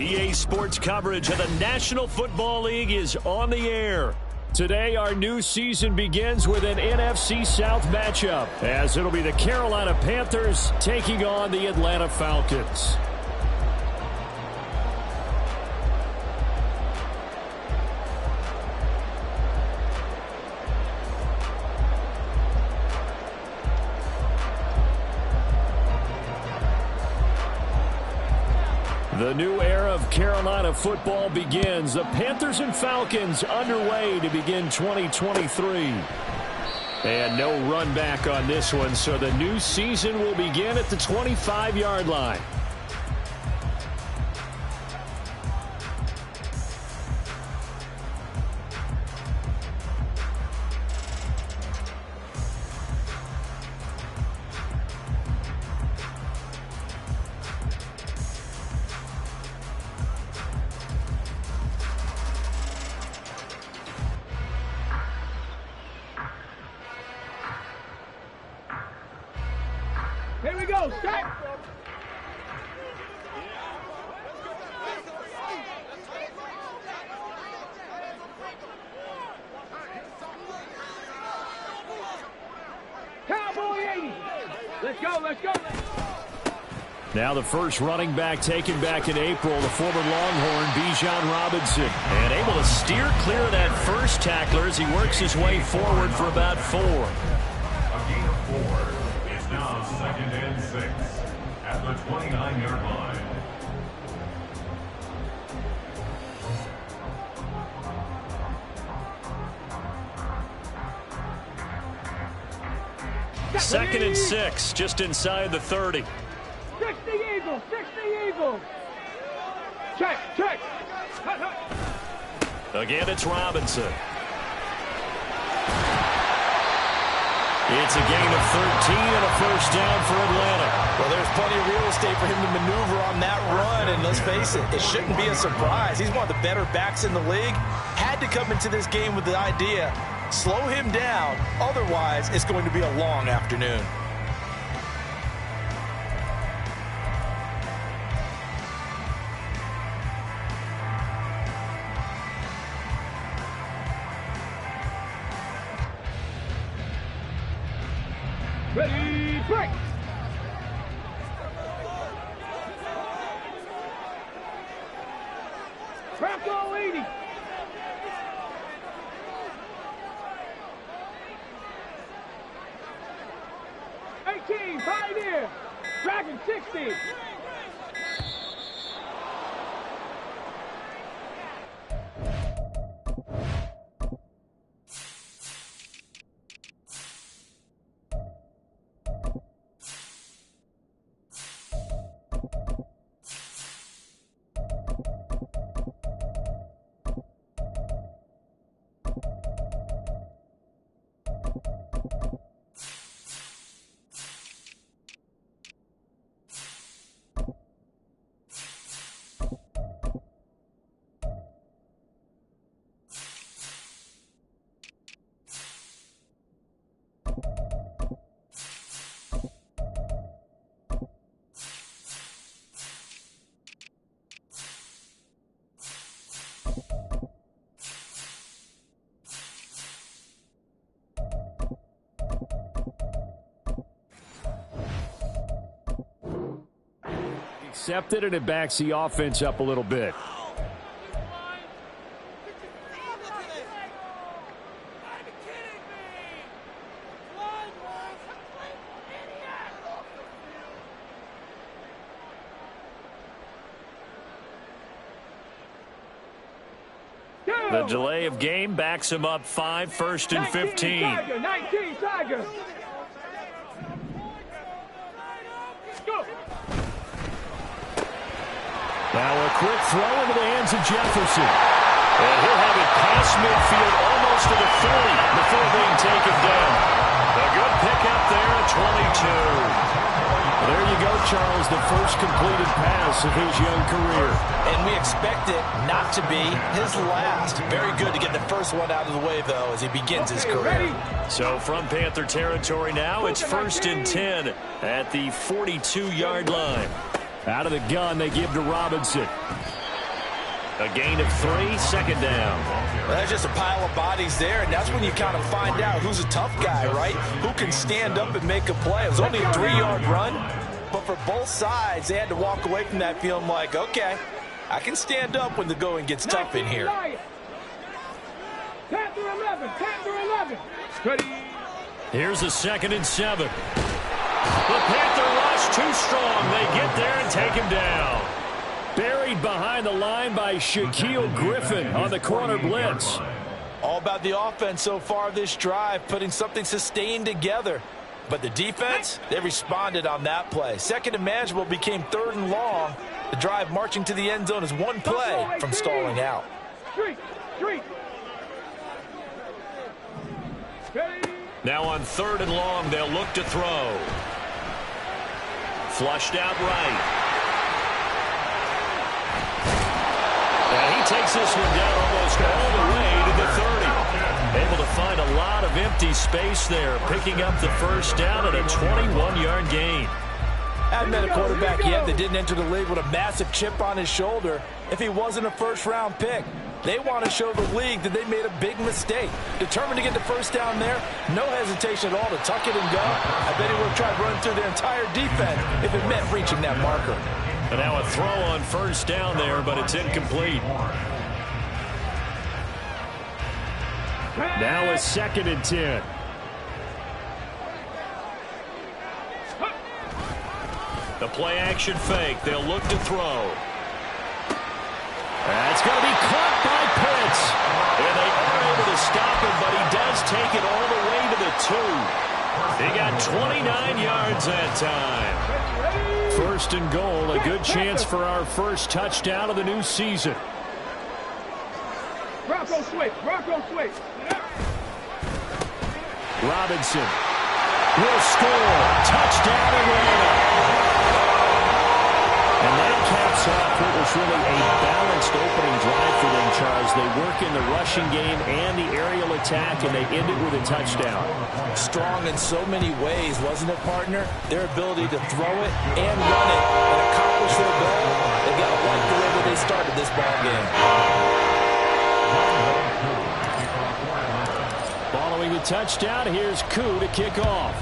EA Sports coverage of the National Football League is on the air. Today, our new season begins with an NFC South matchup, as it'll be the Carolina Panthers taking on the Atlanta Falcons. The new era of Carolina football begins. The Panthers and Falcons underway to begin 2023. And no run back on this one, so the new season will begin at the 25-yard line. Here we go, set! Cowboy 80! Let's go, let's go! Now the first running back taken back in April, the former Longhorn, Bijan Robinson. And able to steer clear of that first tackler as he works his way forward for about 4. A gain of 4. It's now 2nd and 6 at the 29-yard line. Second and 6, just inside the 30. 60 Eagles, 60 Eagles! Check, check! Hut, hut. Again, it's Robinson. It's a gain of 13 and a first down for Atlanta. Well, there's plenty of real estate for him to maneuver on that run, and let's face it, it shouldn't be a surprise. He's one of the better backs in the league. Had to come into this game with the idea, slow him down, otherwise it's going to be a long afternoon. Ready, break! Bronco 80! Pioneer! Dragon 60! Accepted, and it backs the offense up a little bit. The delay of game backs him up 5, 1st and 15. 19 Tiger. Go. Now a quick throw into the hands of Jefferson. And he'll have it past midfield almost to the 30 before being taken down. A good pickup there at 22. There you go, Charles, the first completed pass of his young career. And we expect it not to be his last. Very good to get the first one out of the way, though, as he begins his career. So from Panther territory now, it's 1st and 10 at the 42-yard line. Out of the gun, they give to Robinson. A gain of 3, second down. Well, that's just a pile of bodies there, and that's when you kind of find out who's a tough guy, right? Who can stand up and make a play. It was only a 3-yard run, but for both sides, they had to walk away from that feeling like, okay, I can stand up when the going gets tough in here. 10 through 11, 10 through 11. Ready. Here's a 2nd and 7. The Panther rush too strong. They get there and take him down. Buried behind the line by Shaquille Griffin on the corner blitz. All about the offense so far this drive, putting something sustained together. But the defense, they responded on that play. 2nd and manageable became 3rd and long. The drive marching to the end zone is one play from stalling out. Street. Now on 3rd and long, they'll look to throw. Flushed out right. And he takes this one down almost all the way to the 30. Able to find a lot of empty space there, picking up the first down at a 21-yard gain. Haven't met a quarterback yet that didn't enter the league with a massive chip on his shoulder if he wasn't a first-round pick. They want to show the league that they made a big mistake. Determined to get the first down there, no hesitation at all to tuck it and go. I bet he would have tried running through their entire defense if it meant reaching that marker. And now a throw on first down there, but it's incomplete. Now a 2nd and 10. The play action fake. They'll look to throw. That's going to be caught by Pitts. And they are able to stop him, but he does take it all the way to the 2. He got 29 yards that time. 1st and goal, a good chance for our first touchdown of the new season. Bronco switch. Robinson will score. Touchdown Atlanta. And that caps off what was really a balanced opening drive for them, Charles. They work in the rushing game and the aerial attack, and they end it with a touchdown. Strong in so many ways, wasn't it, partner? Their ability to throw it and run it and accomplish their goal. They got to like the way that they started this ball game. Following the touchdown, here's Koo to kick off.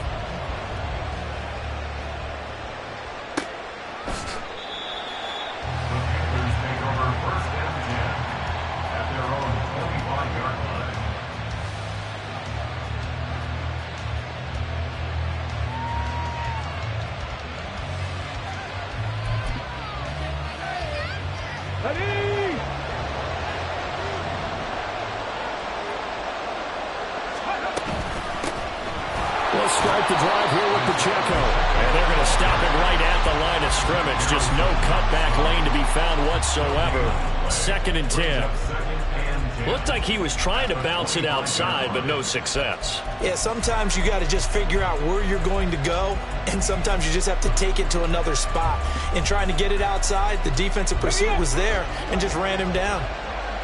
Start the drive here with Pacheco. And they're going to stop him right at the line of scrimmage. Just no cutback lane to be found whatsoever. 2nd and 10. Looked like he was trying to bounce it outside, but no success. Yeah, sometimes you got to just figure out where you're going to go, and sometimes you just have to take it to another spot. In trying to get it outside, the defensive pursuit was there and just ran him down.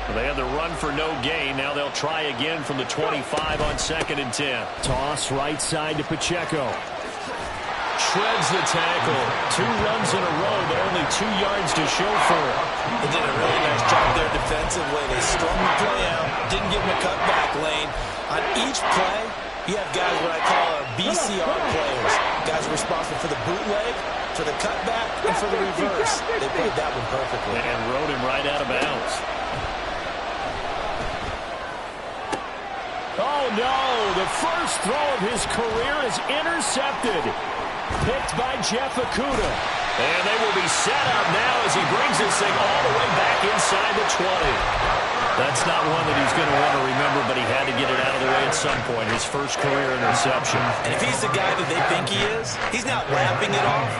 Well, they had the run for no gain. Now they'll try again from the 25 on 2nd and 10. Toss right side to Pacheco. Shreds the tackle. 2 runs in a row, but only 2 yards to show for it. They did a really nice job there defensively. They strung the play out, didn't give him a cutback lane. On each play, you have guys what I call our BCR players. Guys responsible for the bootleg, for the cutback, and for the reverse. They played that one perfectly. And rode him right out of bounds. Oh, no. The first throw of his career is intercepted. Picked by Jeff Okudah. And they will be set up now as he brings this thing all the way back inside the 20. That's not one that he's going to want to remember, but he had to get it out of the way at some point. His first career interception. And if he's the guy that they think he is, he's not laughing it off,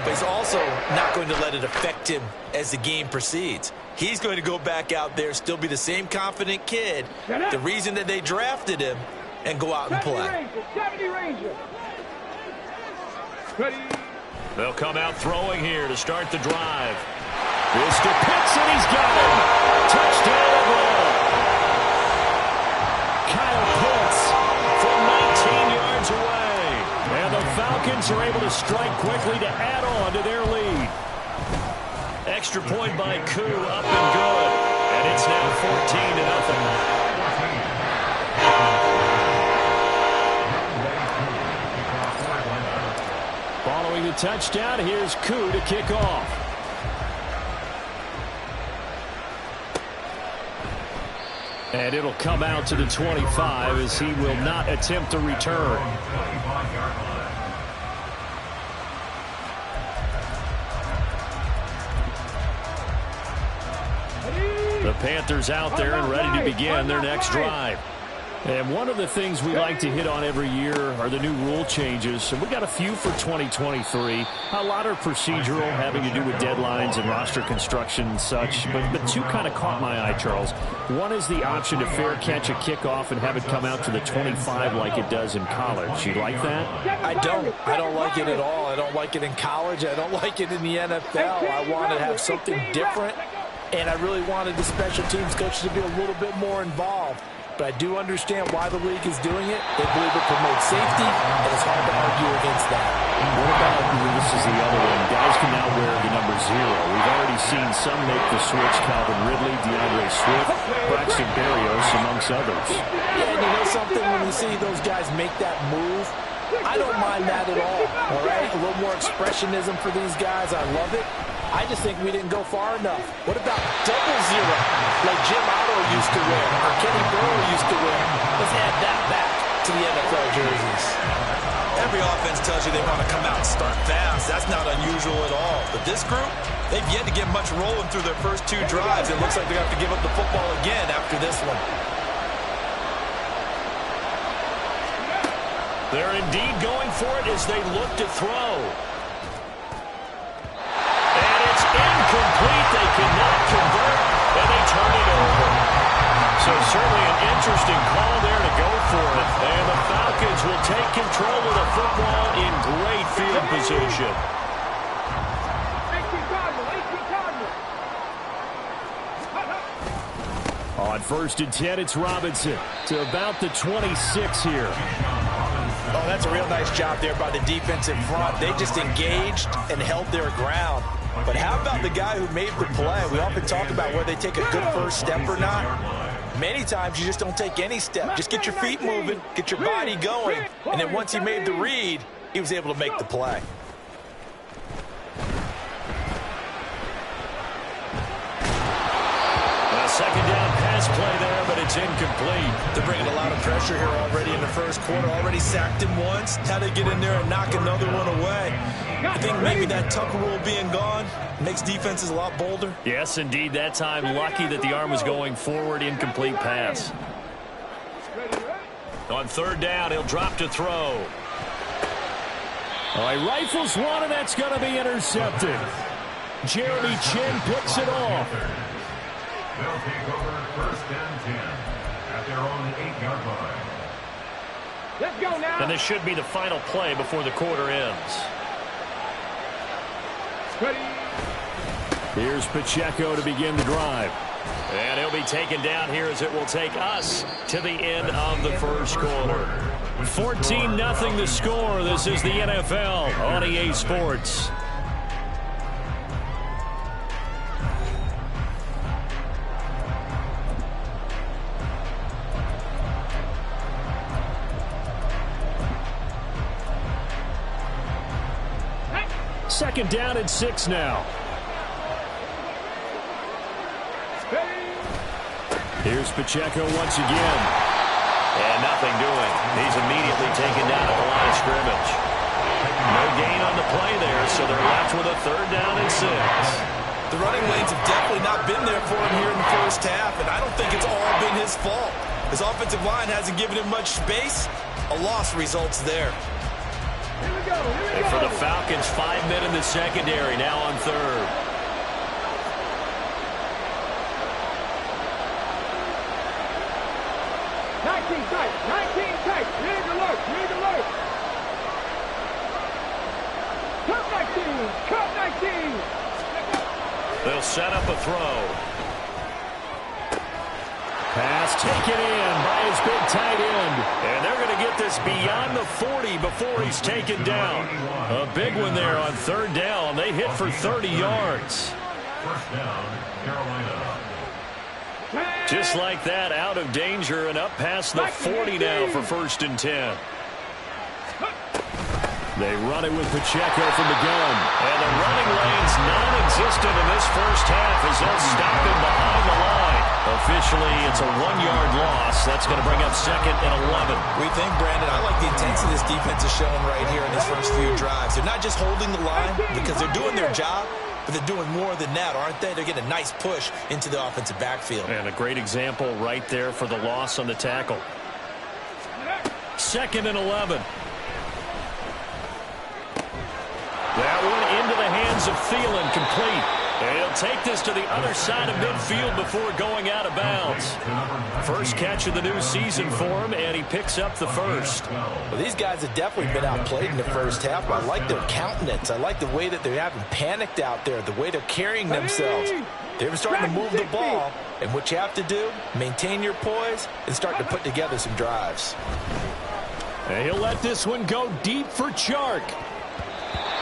but he's also not going to let it affect him as the game proceeds. He's going to go back out there, still be the same confident kid, the reason that they drafted him, and go out and play. 70 Ranger. Ready. They'll come out throwing here to start the drive. This to Pitts, and he's got him. Touchdown Atlanta. Kyle Pitts from 19 yards away. And the Falcons are able to strike quickly to add on to their lead. Extra point by Koo, up and good. And it's now 14-0. Following the touchdown, here's Koo to kick off. And it'll come out to the 25 as he will not attempt to return. The Panthers out there and ready to begin their next drive. And one of the things we like to hit on every year are the new rule changes. And we got a few for 2023. A lot are procedural, having to do with deadlines and roster construction and such. But two kind of caught my eye, Charles. One is the option to fair catch a kickoff and have it come out to the 25 like it does in college. You like that? I don't like it at all. I don't like it in college. I don't like it in the NFL. I want to have something different. And I really wanted the special teams coach to be a little bit more involved. But I do understand why the league is doing it. They believe it promotes safety, and it's hard to argue against that. What about, this is the other one, guys can now wear the number 0. We've already seen some make the switch, Calvin Ridley, DeAndre Swift, Braxton Berrios, amongst others. Yeah, and you know something, when you see those guys make that move, I don't mind that at all right? A little more expressionism for these guys. I love it. I just think we didn't go far enough. What about double 0, like Jim Otto used to wear, or Kenny Burrow used to wear? Let's add that back to the NFL jerseys. Every offense tells you they want to come out and start fast. That's not unusual at all. But this group, they've yet to get much rolling through their first 2 drives. It looks like they're going to have to give up the football again after this one. They're indeed going for it as they look to throw. Incomplete. They cannot convert, and they turn it over. So certainly an interesting call there to go for it. And the Falcons will take control of the football in great field position. On 1st and 10, it's Robinson to about the 26 here. Oh, that's a real nice job there by the defense in front. They just engaged and held their ground. But how about the guy who made the play? We often talk about whether they take a good first step or not. Many times you just don't take any step. Just get your feet moving, get your body going. And then once he made the read, he was able to make the play. Second down pass play there, but it's incomplete. They're bringing a lot of pressure here already in the first quarter. Already sacked him once. How to get in there and knock another one away. I think maybe that tuck rule being gone makes defenses a lot bolder. Yes, indeed. That time, lucky that the arm was going forward. Incomplete pass. On 3rd down, he'll drop to throw. All right, rifles one, and that's going to be intercepted. Jeremy Chin picks it off. They'll take over 1st and 10 at their own 8-yard line. Let's go now. And this should be the final play before the quarter ends. Ready. Here's Pacheco to begin the drive. And he'll be taken down here as it will take us to the end of the first quarter. 14-0 the score. This is the NFL on EA Sports. Second down and 6 now. Here's Pacheco once again. And nothing doing. He's immediately taken down at the line of scrimmage. No gain on the play there, so they're left with a 3rd down and 6. The running lanes have definitely not been there for him here in the first half, and I don't think it's all been his fault. His offensive line hasn't given him much space. A loss results there. And for the Falcons, 5 men in the secondary, now on 3rd. Rig alert. Cut 19. They'll set up a throw. Pass taken in by his big tight end. And they're going to get this beyond the 40 before he's taken down. A big one there on 3rd down. They hit for 30 yards. 1st down, Carolina. Just like that, out of danger and up past the 40 now for 1st and 10. They run it with Pacheco from the gun. And the running lane's non-existent in this first half as they'll stop him behind the line. Officially, it's a 1-yard loss. That's going to bring up 2nd and 11. We think, Brandon, I like the intensity this defense is showing right here in these first few drives. They're not just holding the line because they're doing their job, but they're doing more than that, aren't they? They're getting a nice push into the offensive backfield. And a great example right there for the loss on the tackle. 2nd and 11. That one into the hands of Thielen, complete. And he'll take this to the other side of midfield before going out of bounds. First catch of the new season for him, and he picks up the first. Well, these guys have definitely been outplayed in the first half. I like their countenance. I like the way that they haven't panicked out there, the way they're carrying themselves. They're starting to move the ball, and what you have to do, maintain your poise and start to put together some drives. And he'll let this one go deep for Chark.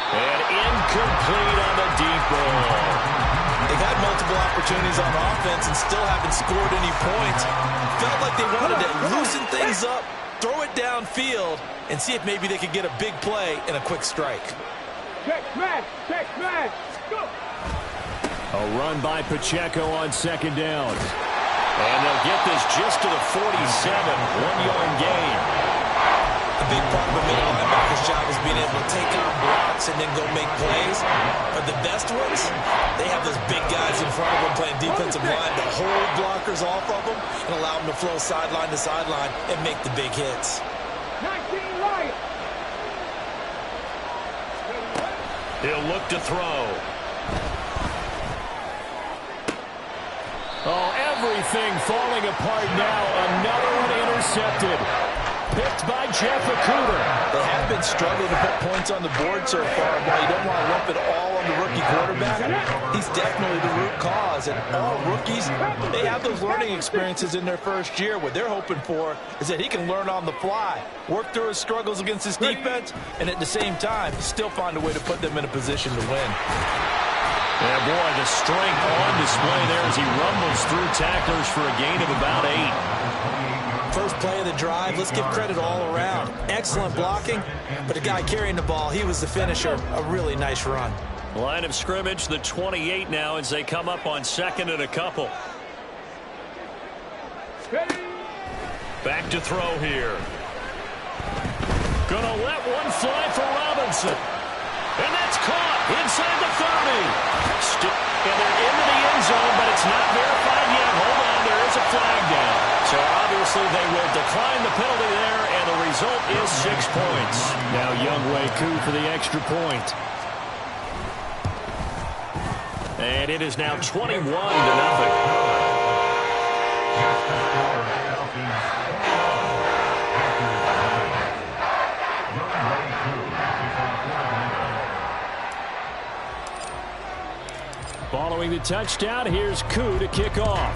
And incomplete on the deep ball. They've had multiple opportunities on offense and still haven't scored any points. Felt like they wanted to loosen things up, throw it downfield, and see if maybe they could get a big play and a quick strike. Check smash, go. A run by Pacheco on 2nd down. And they'll get this just to the 47, 1-yard gain. A big part of a middle linebacker's job is being able to take on blocks and then go make plays. But the best ones, they have those big guys in front of them playing defensive line to hold blockers off of them and allow them to flow sideline to sideline and make the big hits. 19 right. He'll look to throw. Oh, everything falling apart now. Another one intercepted. Picked by Jeff Okudah. They have been struggling to put points on the board so far, but you don't want to lump it all on the rookie quarterback. He's definitely the root cause, and all rookies, they have those learning experiences in their first year. What they're hoping for is that he can learn on the fly, work through his struggles against his defense, and at the same time, still find a way to put them in a position to win. Yeah, boy, the strength on display there as he rumbles through tacklers for a gain of about 8. First play of the drive, let's give credit all around. Excellent blocking, but the guy carrying the ball, he was the finisher. A really nice run. Line of scrimmage, the 28 now as they come up on 2nd and a couple. Back to throw here. Gonna let one fly for Robinson. And that's caught inside the 30. And they're into the end zone, but it's not verified yet. Hold on, there is a flag down. So obviously they will decline the penalty there, and the result is 6 points. Now Younghoe Koo for the extra point. And it is now 21-0. Following the touchdown, here's Koo to kick off.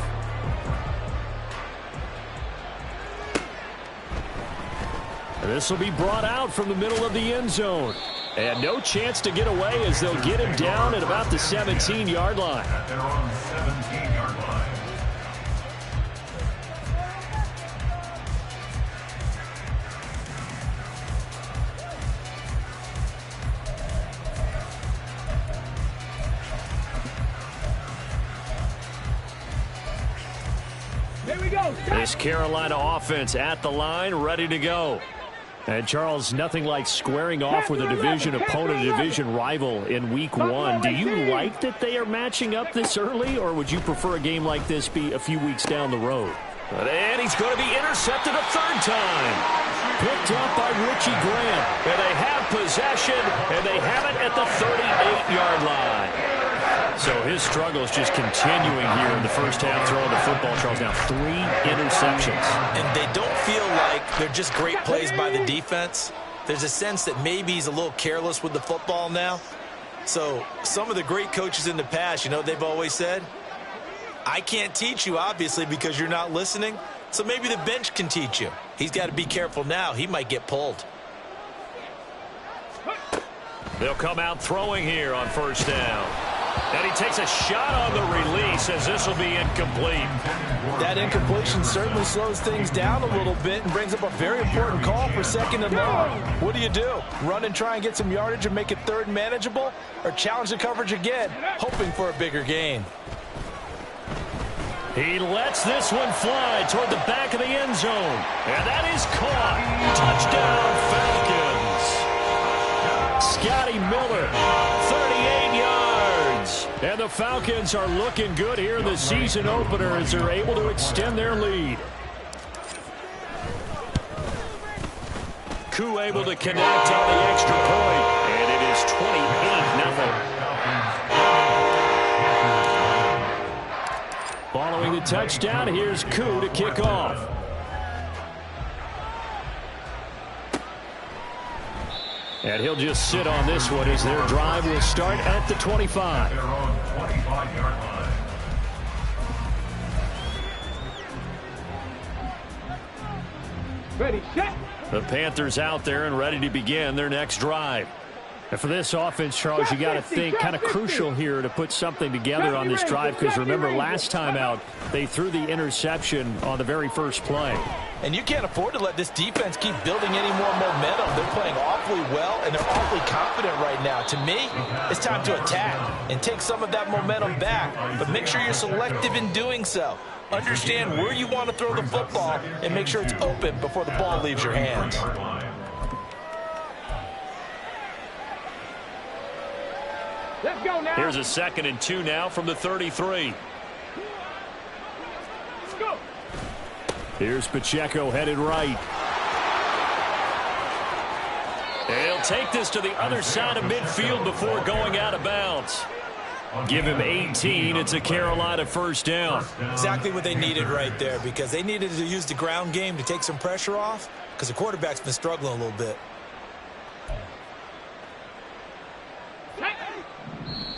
This will be brought out from the middle of the end zone. And no chance to get away as they'll get him down at about the 17-yard line. They're on 17-yard line. Here we go. This Carolina offense at the line, ready to go. And, Charles, nothing like squaring off with a division opponent, a division rival in Week 1. Do you like that they are matching up this early, or would you prefer a game like this be a few weeks down the road? And he's going to be intercepted a 3rd time. Picked up by Richie Grant. And they have possession, and they have it at the 38-yard line. So his struggles just continuing here in the first half throwing the football. Charles, now 3 interceptions. And they don't feel like they're just great plays by the defense. There's a sense that maybe he's a little careless with the football now. So some of the great coaches in the past, you know, they've always said, I can't teach you, obviously, because you're not listening. So maybe the bench can teach you. He's got to be careful now. He might get pulled. They'll come out throwing here on 1st down. And he takes a shot on the release as this will be incomplete. That incompletion certainly slows things down a little bit and brings up a very important call for 2nd and long. What do? Run and try and get some yardage and make it 3rd and manageable? Or challenge the coverage again, hoping for a bigger gain? He lets this one fly toward the back of the end zone. And that is caught. Touchdown, Falcons. Scotty Miller, 38 yards. And the Falcons are looking good here in the season opener as they're able to extend their lead. Koo able to connect on the extra point. And it is 28-0. Following the touchdown, here's Koo to kick off. And he'll just sit on this one as their drive will start at the 25. Their own 25-yard line. Ready, set. The Panthers out there and ready to begin their next drive. And for this offense, Charles, you got to think kind of crucial here to put something together on this drive because remember last time out they threw the interception on the very first play. And you can't afford to let this defense keep building any more momentum. They're playing awfully well, and they're awfully confident right now. To me, it's time to attack and take some of that momentum back. But make sure you're selective in doing so. Understand where you want to throw the football and make sure it's open before the ball leaves your hands. Let's go now. Here's a 2nd and 2 now from the 33. Let's go. Here's Pacheco headed right. And he'll take this to the other side of midfield before going out of bounds. Give him 18. It's a Carolina first down. Exactly what they needed right there because they needed to use the ground game to take some pressure off because the quarterback's been struggling a little bit.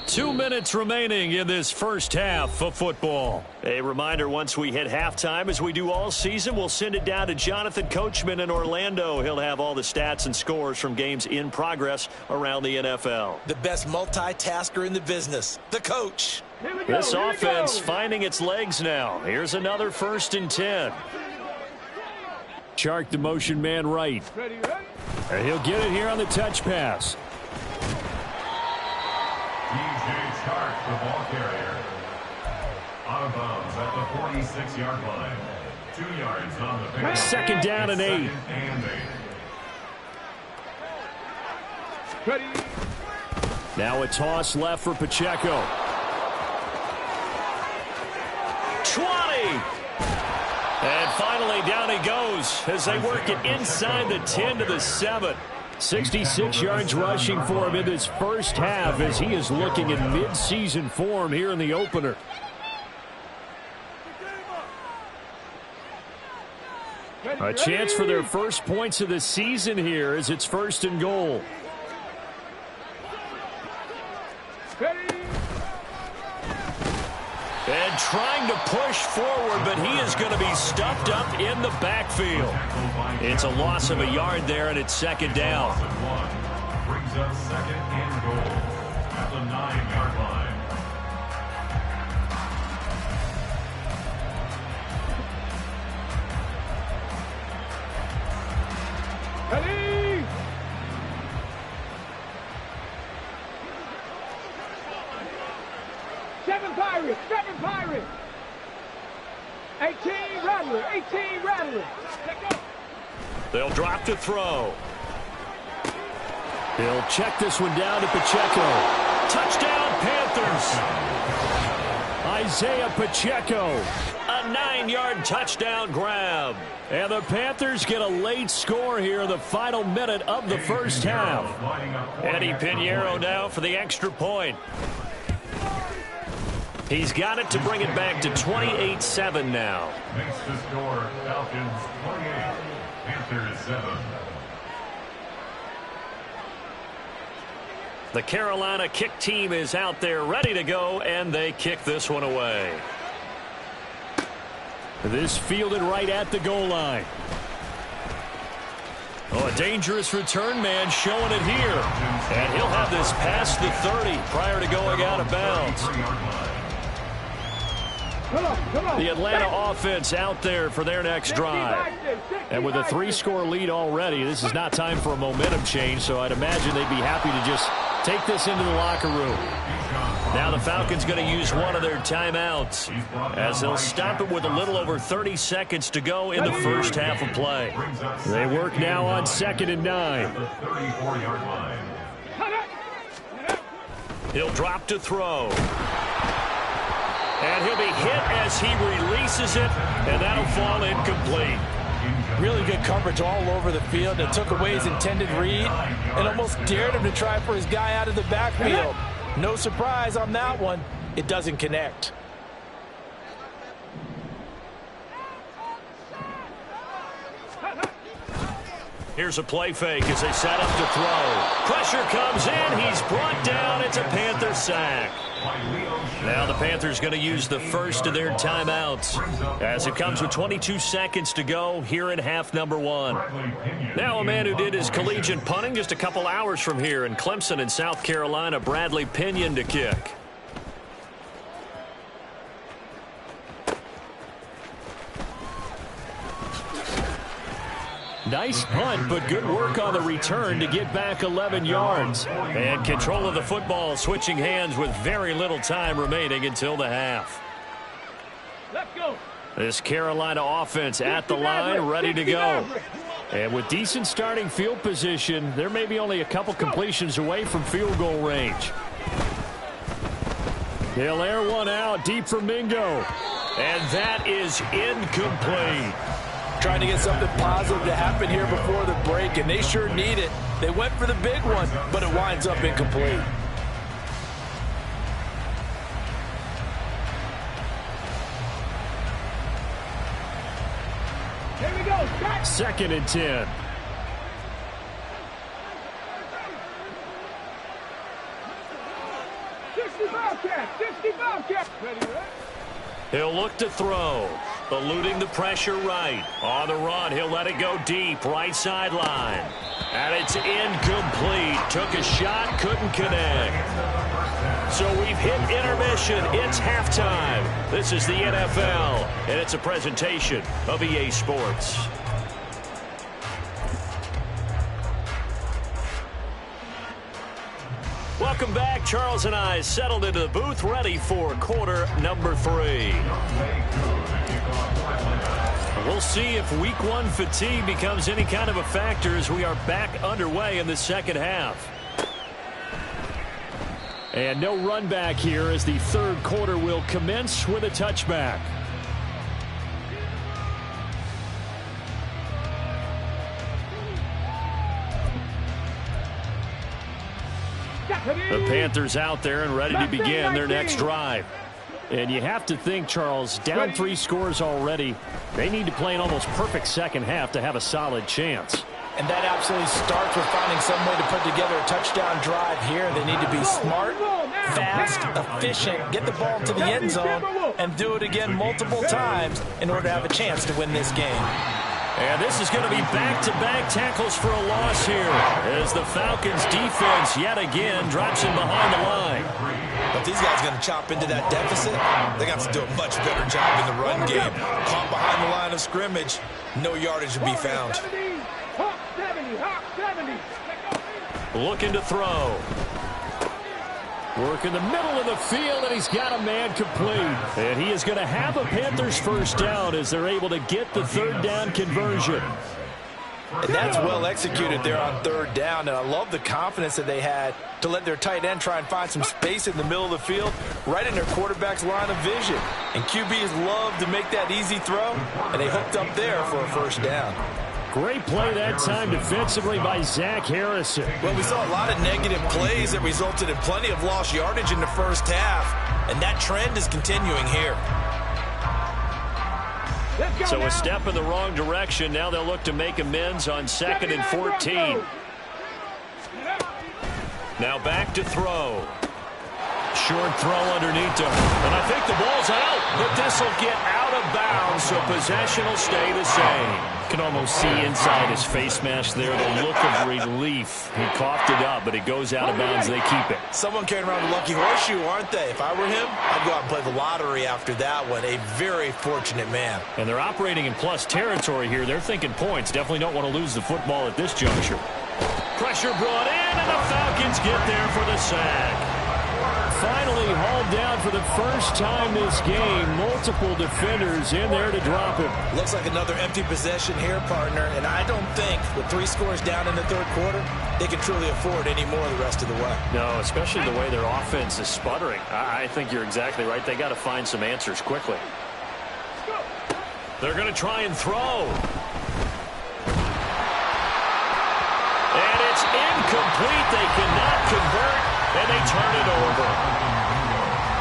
2 minutes remaining in this first half of football. A reminder, once we hit halftime, as we do all season, we'll send it down to Jonathan Coachman in Orlando. He'll have all the stats and scores from games in progress around the NFL. The best multitasker in the business, the coach. This offense finding its legs now. Here's another 1st and 10. Chark the motion man right. Ready, ready. And he'll get it here on the touch pass. Chark, the ball carrier. Out of bounds at the 46-yard line. 2 yards on the pickup. 2nd down and 8. 2nd and 8. Ready. Now a toss left for Pacheco. 20. And finally down he goes as they work it inside the 10 to the 7. 66 yards rushing for him in this first half as he is looking in mid-season form here in the opener. A chance for their first points of the season here as it's 1st and goal. And trying to push forward, but he is going to be stuffed up in the backfield. It's a loss of a yard there, and it's 2nd down. Brings up 2nd and goal at the 9-yard line. Ready. 7 Pirates, 7 Pirates. 18 Rattlers, 18 Rattlers. Let's go. They'll drop to throw. He'll check this one down to Pacheco. Touchdown, Panthers. Isaiah Pacheco. A 9-yard touchdown grab. And the Panthers get a late score here in the final minute of the first half. Eddie Pinheiro now for the extra point. He's got it to bring it back to 28-7 now. Makes the score Falcons 28, Panthers 7. The Carolina kick team is out there ready to go, and they kick this one away. This fielded right at the goal line. Oh, a dangerous return man showing it here. And he'll have this past the 30 prior to going out of bounds. The Atlanta offense out there for their next drive. And with a 3-score lead already, this is not time for a momentum change, so I'd imagine they'd be happy to just take this into the locker room. Now the Falcons going to use one of their timeouts as they'll stop it with a little over 30 seconds to go in the first half of play. They work now on 2nd and 9. He'll drop to throw. And he'll be hit as he releases it, and that'll fall incomplete. Really good coverage all over the field. It took away his intended read and almost dared him to try for his guy out of the backfield. No surprise on that one. It doesn't connect. Here's a play fake as they set up to throw. Pressure comes in. He's brought down. It's a Panther sack. Now the Panthers going to use the first of their timeouts as it comes with 22 seconds to go here in half number 1. Now a man who did his collegiate punting just a couple hours from here in Clemson in South Carolina, Bradley Pinion to kick. Nice punt, but good work on the return to get back 11 yards. And control of the football switching hands with very little time remaining until the half. Let's go. This Carolina offense at the line, ready to go. And with decent starting field position, there may be only a couple completions away from field goal range. He'll air one out deep for Mingo. And that is incomplete. Trying to get something positive to happen here before the break, and they sure need it. They went for the big one, but it winds up incomplete. Here we go. 2nd and 10. He'll look to throw. Eluding the pressure right. On the run, he'll let it go deep, right sideline. And it's incomplete. Took a shot, couldn't connect. So we've hit intermission. It's halftime. This is the NFL, and it's a presentation of EA Sports. Welcome back. Charles and I settled into the booth, ready for quarter number 3. We'll see if week 1 fatigue becomes any kind of a factor as we are back underway in the second half. And no run back here as the third quarter will commence with a touchback. The Panthers out there and ready to begin their next drive. And you have to think, Charles, down 3 scores already. They need to play an almost perfect second half to have a solid chance. And that absolutely starts with finding some way to put together a touchdown drive here. They need to be smart, fast, efficient, get the ball to the end zone, and do it again multiple times in order to have a chance to win this game. And this is going to be back-to-back tackles for a loss here as the Falcons defense yet again drops in behind the line. If these guys are going to chop into that deficit, they got to do a much better job in the run game. Caught behind the line of scrimmage, no yardage to be found. Looking to throw. Work in the middle of the field, and he's got a man complete. And he is going to have a Panthers first down as they're able to get the third down conversion. And that's well executed there on third down. And I love the confidence that they had to let their tight end try and find some space in the middle of the field, right in their quarterback's line of vision. And QBs love to make that easy throw, and they hooked up there for a first down. Great play that time defensively by Zach Harrison. Well, we saw a lot of negative plays that resulted in plenty of lost yardage in the first half, and that trend is continuing here. So a step in the wrong direction. Now they'll look to make amends on 2nd and 14. Now back to throw. Short throw underneath to her. And I think the ball's out, but this will get out of bounds, so possession will stay the same. Can almost see inside his face mask there the look of relief. He coughed it up, but it goes out of bounds. They keep it. Someone carrying around a lucky horseshoe, aren't they? If I were him, I'd go out and play the lottery after that one. A very fortunate man. And they're operating in plus territory here. They're thinking points. Definitely don't want to lose the football at this juncture. Pressure brought in, and the Falcons get there for the sack. Finally hauled down for the first time this game. Multiple defenders in there to drop him. Looks like another empty possession here, partner. And I don't think with 3 scores down in the third quarter, they can truly afford any more the rest of the way. No, especially the way their offense is sputtering. I think you're exactly right. They got to find some answers quickly. They're going to try and throw. And it's incomplete. They cannot convert. And they turn it over.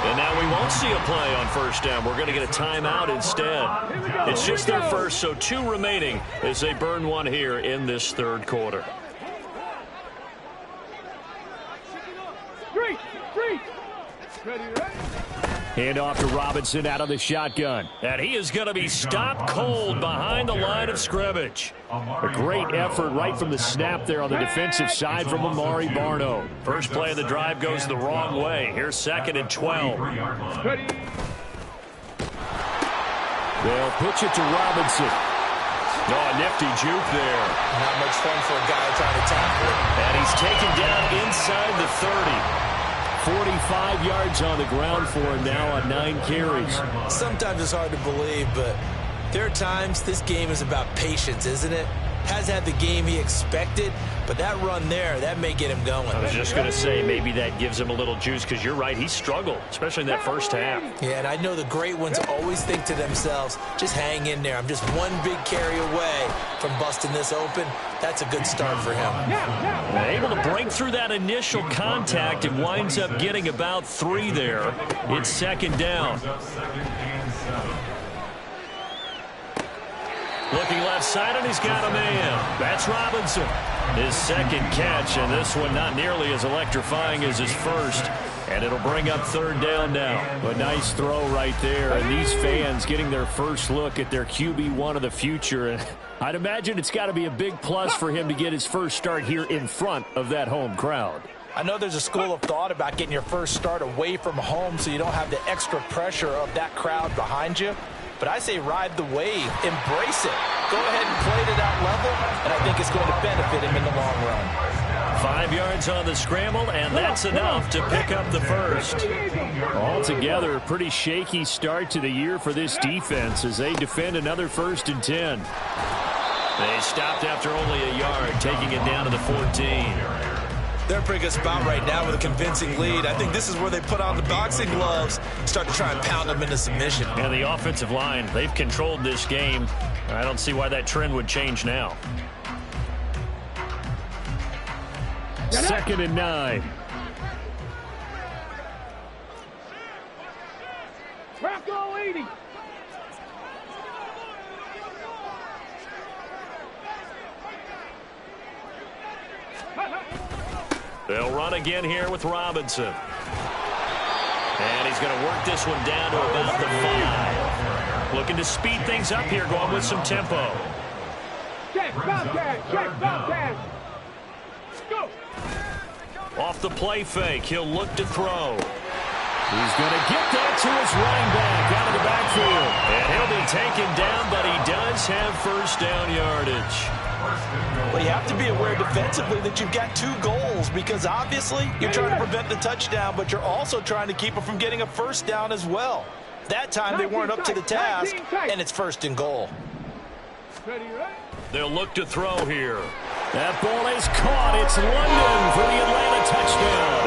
And now we won't see a play on first down. We're going to get a timeout instead. It's just their first, so 2 remaining as they burn one here in this third quarter. Hand off to Robinson out of the shotgun. And he is going to be stopped cold behind the line of scrimmage. A great effort right from the snap there on the defensive side from Amari Barno. First play of the drive goes the wrong way. Here's 2nd and 12. They'll pitch it to Robinson. Oh, a nifty juke there. Not much fun for a guy trying to tackle it. And he's taken down inside the 30. 45 yards on the ground for him now on 9 carries. Sometimes it's hard to believe, but there are times this game is about patience, isn't it? Has had the game he expected, but that run there, that may get him going. I was just going to say, maybe that gives him a little juice, because you're right, he struggled, especially in that first half. Yeah, and I know the great ones always think to themselves, just hang in there. I'm just one big carry away from busting this open. That's a good start for him. Able to break through that initial contact and winds up getting about 3 there. It's 2nd down. Looking left side, and he's got a man. That's Robinson. His 2nd catch, and this one not nearly as electrifying as his first. And it'll bring up 3rd down now. A nice throw right there. And these fans getting their first look at their QB1 of the future. And I'd imagine it's got to be a big plus for him to get his first start here in front of that home crowd. I know there's a school of thought about getting your first start away from home so you don't have the extra pressure of that crowd behind you. But I say ride the wave, embrace it. Go ahead and play to that level, and I think it's going to benefit him in the long run. 5 yards on the scramble, and that's enough to pick up the first. Altogether, a pretty shaky start to the year for this defense as they defend another 1st and 10. They stopped after only a yard, taking it down to the 14. They're in a pretty good spot right now with a convincing lead. I think this is where they put on the boxing gloves, start to try and pound them into submission. And the offensive line, they've controlled this game. I don't see why that trend would change now. 2nd and 9. Bronco 80. They'll run again here with Robinson. And he's going to work this one down to about the 5. Looking to speed things up here, going with some tempo. Check, Bobcat. Go. Off the play fake, he'll look to throw. He's going to get that to his running back out of the backfield. And he'll be taken down, but he does have first down yardage. Well, you have to be aware defensively that you've got 2 goals because obviously you're trying to prevent the touchdown, but you're also trying to keep it from getting a first down as well. That time they weren't up to the task, and it's 1st and goal. They'll look to throw here. That ball is caught. It's London for the Atlanta touchdown.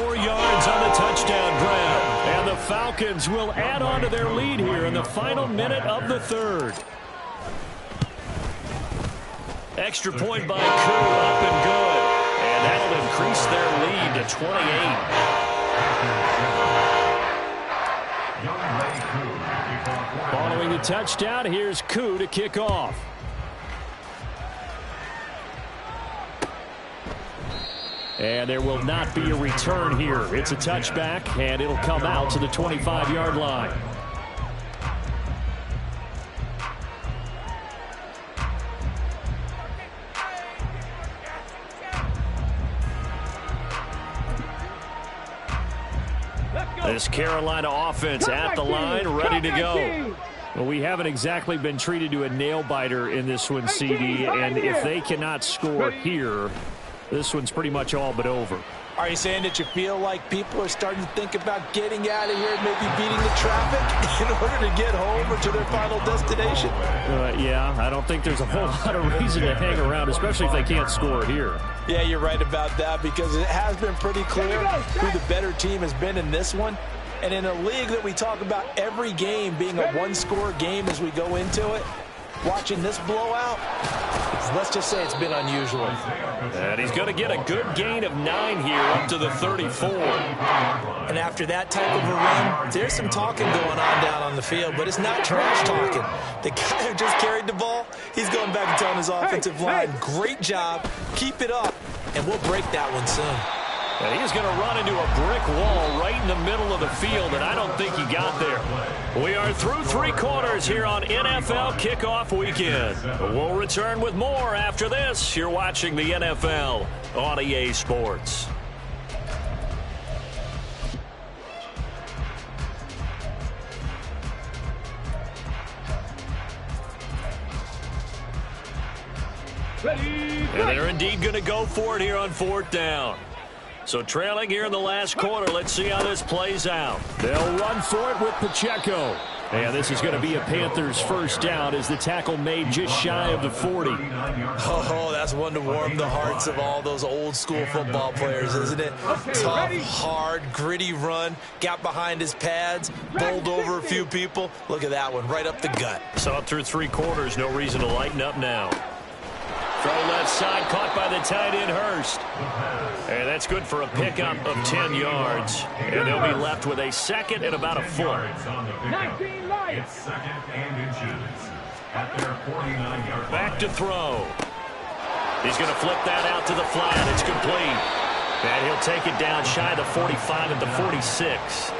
4 yards on the touchdown grab. And the Falcons will add on to their lead here in the final minute of the 3rd. Extra point by Koo, up and good. And that'll increase their lead to 28. Following the touchdown, here's Koo to kick off. And there will not be a return here. It's a touchback, and it'll come out to the 25-yard line. This Carolina offense at the line, ready to go. Well, we haven't exactly been treated to a nail-biter in this one, CD, and if they cannot score here, this one's pretty much all but over. Are you saying that you feel like people are starting to think about getting out of here and maybe beating the traffic in order to get home or to their final destination? Yeah, I don't think there's a whole lot of reason to hang around, especially if they can't score here. Yeah, you're right about that, because it has been pretty clear who the better team has been in this one. And in a league that we talk about every game being a one-score game as we go into it, watching this blowout, let's just say it's been unusual. And he's going to get a good gain of 9 here up to the 34. And after that type of a run, there's some talking going on down on the field, but it's not trash talking. The guy who just carried the ball, he's going back and telling his offensive line, great job, keep it up, and we'll break that one soon. And he's going to run into a brick wall right in the middle of the field, and I don't think he got there. We are through 3 quarters here on NFL Kickoff Weekend. We'll return with more after this. You're watching the NFL on EA Sports. And they're indeed going to go for it here on 4th down. So trailing here in the last quarter, let's see how this plays out. They'll run for it with Pacheco. And this is going to be a Panthers first down as the tackle made just shy of the 40. Oh, that's one to warm the hearts of all those old school football players, isn't it? Tough, hard, gritty run, got behind his pads, bowled over a few people. Look at that one, right up the gut. So up through 3 quarters, no reason to lighten up now. Throw left side, caught by the tight end, Hurst. And that's good for a pickup of 10 yards. And they'll be left with a second and about a foot. 19 lights. It's second and inches at their 49-yard line. Back to throw. He's going to flip that out to the flat. It's complete. And he'll take it down shy of the 45 at the 46.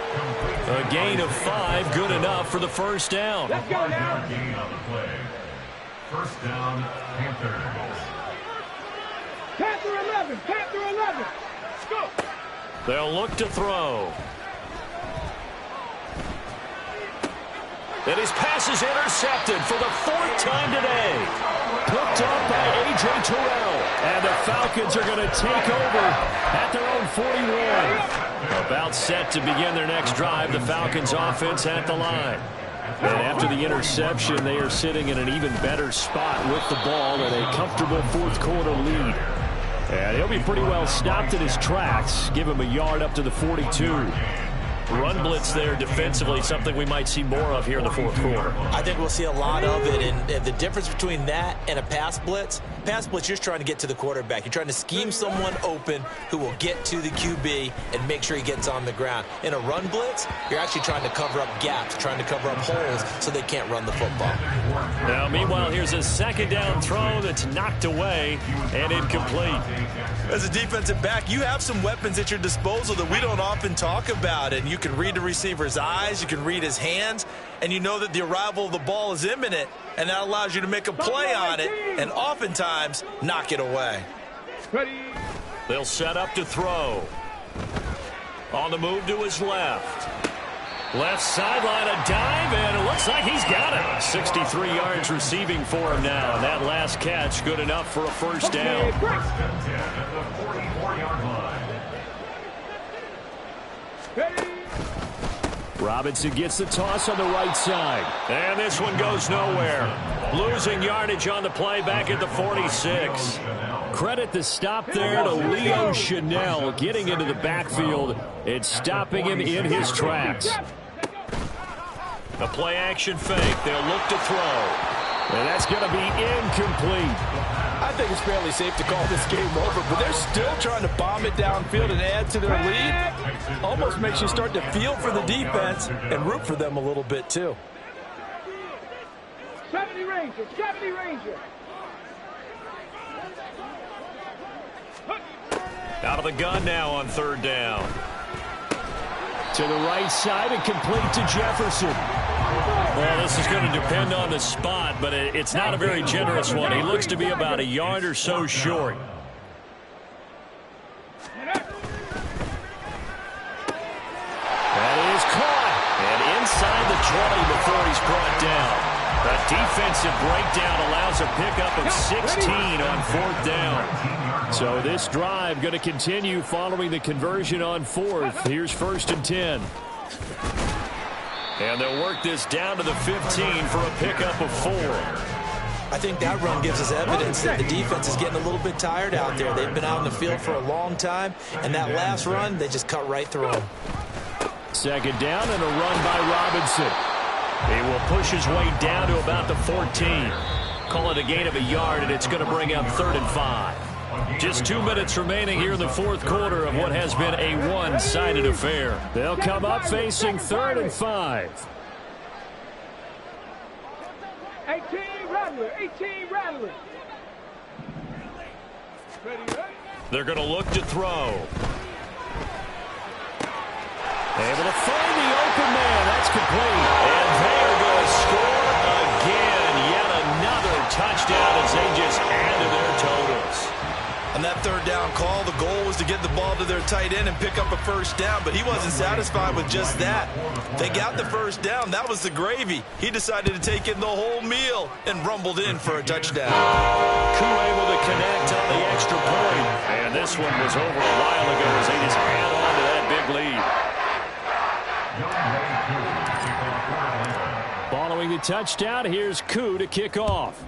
A gain of 5, good enough for the first down. Let's go now. Gain on the play. First down, Panthers. Panther 11. Panther 11. Go. They'll look to throw. And his pass is intercepted for the 4th time today. Picked up by A.J. Terrell. And the Falcons are going to take over at their own 41. About set to begin their next drive. The Falcons offense at the line. And after the interception, they are sitting in an even better spot with the ball and a comfortable 4th quarter lead. And he'll be pretty well stopped in his tracks. Give him a yard up to the 42. Run blitz there defensively, something we might see more of here in the 4th quarter. I think we'll see a lot of it, and the difference between that and a pass blitz, you're just trying to get to the quarterback. You're trying to scheme someone open who will get to the QB and make sure he gets on the ground. In a run blitz, you're actually trying to cover up gaps, trying to cover up holes so they can't run the football. Now, meanwhile, here's a 2nd down throw that's knocked away and incomplete. As a defensive back, you have some weapons at your disposal that we don't often talk about, and you can read the receiver's eyes, you can read his hands, and you know that the arrival of the ball is imminent, and that allows you to make a play on it and oftentimes knock it away. Ready. They'll set up to throw. On the move to his left. Left sideline, a dive, and it looks like he's got it. 63 yards receiving for him now. And that last catch, good enough for a first down. First and 10 at the 44-yard line. Ready. Robinson gets the toss on the right side. And this one goes nowhere. Losing yardage on the play back at the 46. Credit the stop there to Leo Chanel getting into the backfield and stopping him in his tracks. A play action fake. They'll look to throw. And that's going to be incomplete. I think it's fairly safe to call this game over, but they're still trying to bomb it downfield and add to their lead. Almost makes you start to feel for the defense and root for them a little bit too. 70 Ranger. 70 Ranger. Out of the gun now on third down. To the right side and complete to Jefferson. Well, this is going to depend on the spot, but it's not a very generous one. He looks to be about a yard or so short. That is caught. And inside the 20 before he's brought down. A defensive breakdown allows a pickup of 16 on fourth down. So this drive going to continue following the conversion on fourth. Here's 1st and 10. And they'll work this down to the 15 for a pickup of 4. I think that run gives us evidence that the defense is getting a little bit tired out there. They've been out in the field for a long time, and that last run, they just cut right through them. 2nd down and a run by Robinson. He will push his way down to about the 14. Call it a gain of a yard, and it's going to bring up 3rd and 5. Just 2 minutes remaining here in the fourth quarter of what has been a one-sided affair. They'll come up facing 3rd and 5. 18 Rattler, 18 Rattler. They're going to look to throw. Able to find the open man. That's complete. And they're going to score again. Yet another touchdown as they just add to their totals. On that 3rd down call, the goal was to get the ball to their tight end and pick up a 1st down, but he wasn't satisfied with just that. They got the 1st down. That was the gravy. He decided to take in the whole meal and rumbled in for a touchdown. Koo able to connect on the extra point. And this one was over a while ago as they just add on to that big lead. Following the touchdown, here's Koo to kick off.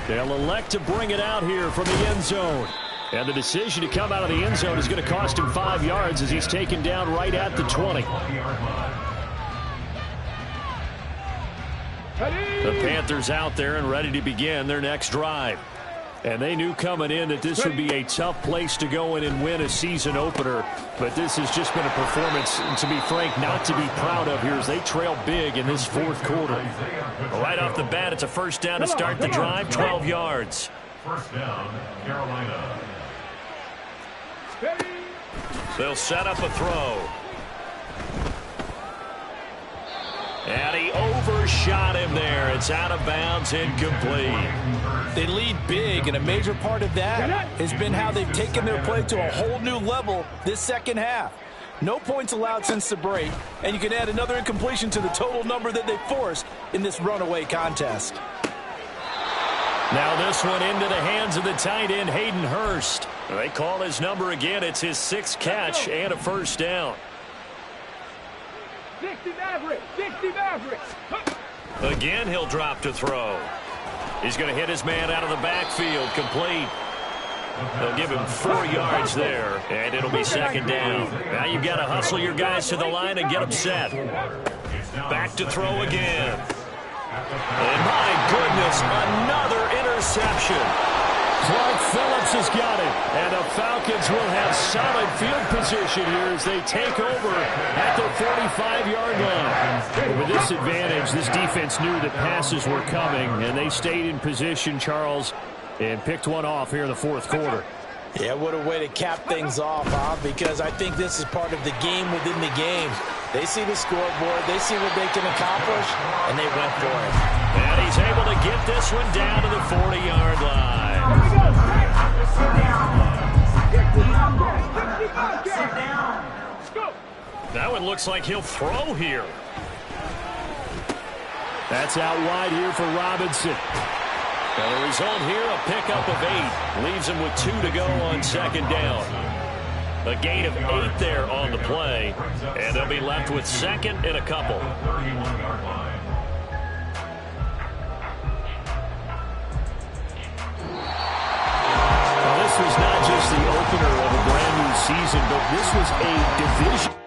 They'll elect to bring it out here from the end zone. And the decision to come out of the end zone is going to cost him 5 yards as he's taken down right at the 20. The Panthers out there and ready to begin their next drive. And they knew coming in that this would be a tough place to go in and win a season opener. But this has just been a performance, to be frank, not to be proud of here as they trail big in this fourth quarter. Right off the bat, it's a 1st down to start the drive, 12 yards. 1st down, Carolina. They'll set up a throw. And he overshot him there. It's out of bounds, incomplete. They lead big, and a major part of that has been how they've taken their play to a whole new level this second half. No points allowed since the break, and you can add another incompletion to the total number that they forced in this runaway contest. Now this one into the hands of the tight end, Hayden Hurst. They call his number again. It's his 6th catch and a 1st down. 60 Maverick, 60 Maverick. Again, he'll drop to throw. He's going to hit his man out of the backfield, complete. They'll give him 4 yards there, and it'll be 2nd down. Now you've got to hustle your guys to the line and get them set. Back to throw again. And my goodness, another interception. Clark Phillips has got it, and the Falcons will have solid field position here as they take over at the 45-yard line. With this advantage, this defense knew that passes were coming, and they stayed in position, Charles, and picked one off here in the fourth quarter. Yeah, what a way to cap things off, huh? Because I think this is part of the game within the game. They see the scoreboard, they see what they can accomplish, and they went for it. And he's able to get this one down to the 40-yard line. That one looks like he'll throw here. That's out wide here for Robinson. And the result here, a pickup of 8. Leaves him with 2 to go on 2nd down. A gain of 8 there on the play. And they'll be left with 2nd and a couple. This was not just the opener of a brand new season, but this was a division.